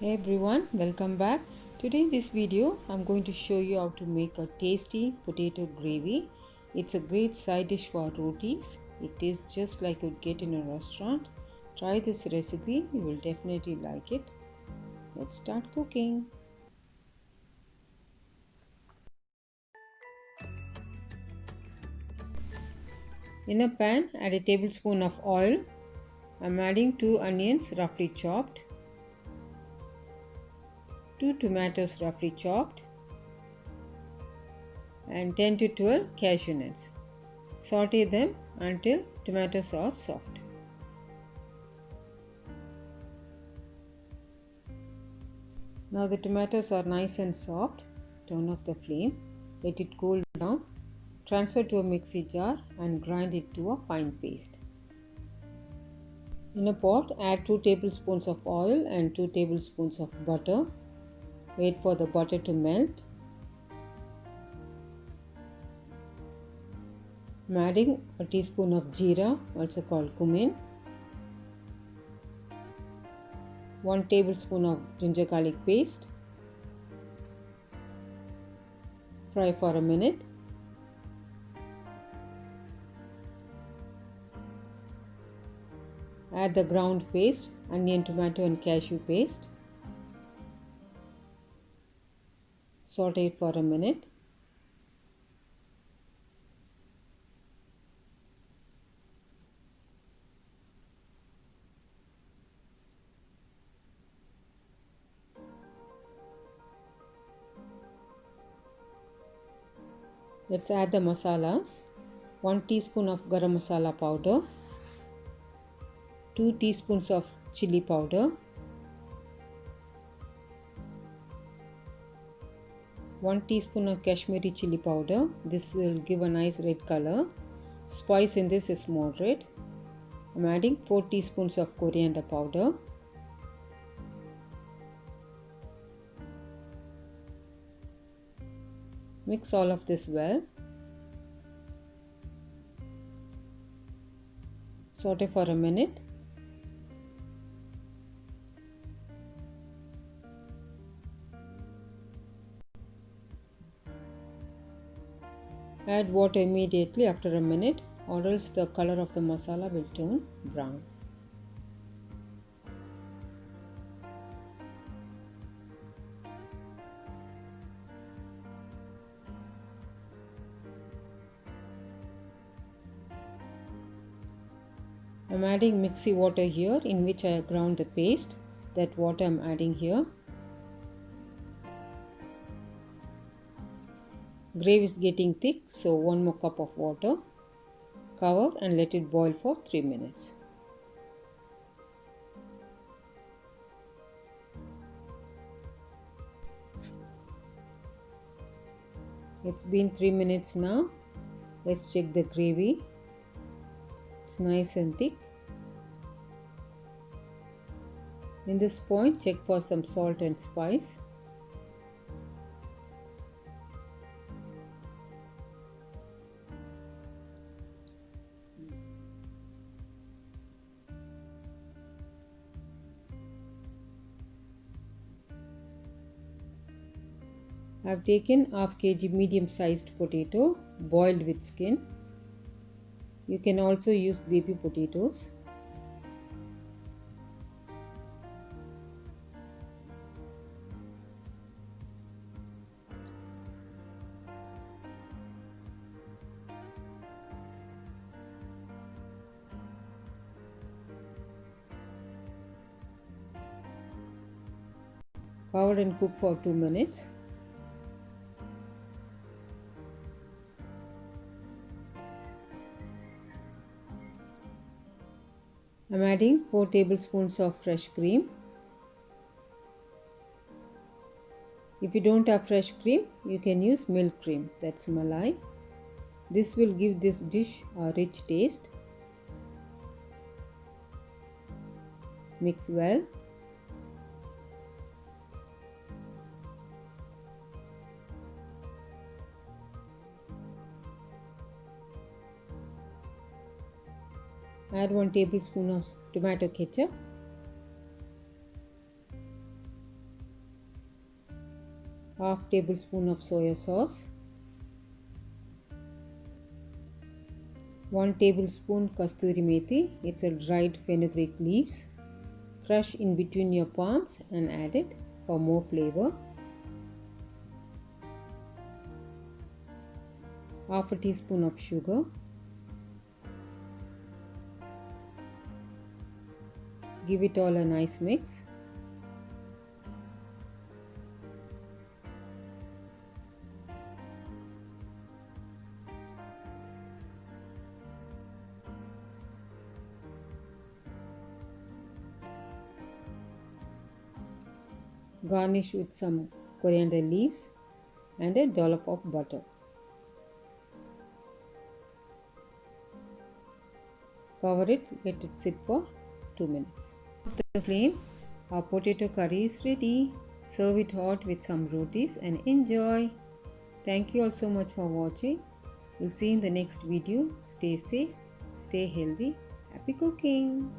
Hey everyone, welcome back. Today in this video I'm going to show you how to make a tasty potato gravy. It's a great side dish for rotis. It tastes just like you'd get in a restaurant. Try this recipe, you will definitely like it. Let's start cooking. In a pan, add a tablespoon of oil. I'm adding 2 onions roughly chopped, 2 tomatoes roughly chopped, and 10 to 12 cashew nuts. Saute them until tomatoes are soft. Now the tomatoes are nice and soft. Turn off the flame. Let it cool down. Transfer to a mixie jar and grind it to a fine paste. In a pot, add 2 tablespoons of oil and 2 tablespoons of butter. Wait for the butter to melt. I'm adding a teaspoon of Jeera, also called cumin, 1 tablespoon of ginger garlic paste. Fry for a minute. Add the ground paste, onion, tomato and cashew paste. Saute it for a minute. Let's add the masalas. 1 teaspoon of garam masala powder, 2 teaspoons of chilli powder, 1 teaspoon of Kashmiri chilli powder. This will give a nice red color. Spice in this is moderate. I'm adding 4 teaspoons of coriander powder. Mix all of this well. Saute for a minute. Add water immediately after a minute, or else the color of the masala will turn brown. I'm adding mixie water here, in which I ground the paste. That water I'm adding here. Gravy is getting thick, so 1 more cup of water. Cover and let it boil for 3 minutes. It's been 3 minutes now. Let's check the gravy. It's nice and thick. In this point, check for some salt and spice. I have taken half kg medium sized potato boiled with skin. You can also use baby potatoes. Cover and cook for 2 minutes. I'm adding 4 tablespoons of fresh cream. If you don't have fresh cream, you can use milk cream, that's malai. This will give this dish a rich taste. Mix well. Add 1 tablespoon of tomato ketchup. half tablespoon of soya sauce, 1 tablespoon kasthuri methi, it's a dried fenugreek leaves. Crush in between your palms and add it for more flavor. Half a teaspoon of sugar. Give it all a nice mix. Garnish with some coriander leaves and a dollop of butter. Cover it, let it sit for 2 minutes. Off the flame, our potato curry is ready. Serve it hot with some rotis and enjoy. Thank you all so much for watching. We'll see you in the next video. Stay safe, stay healthy, happy cooking.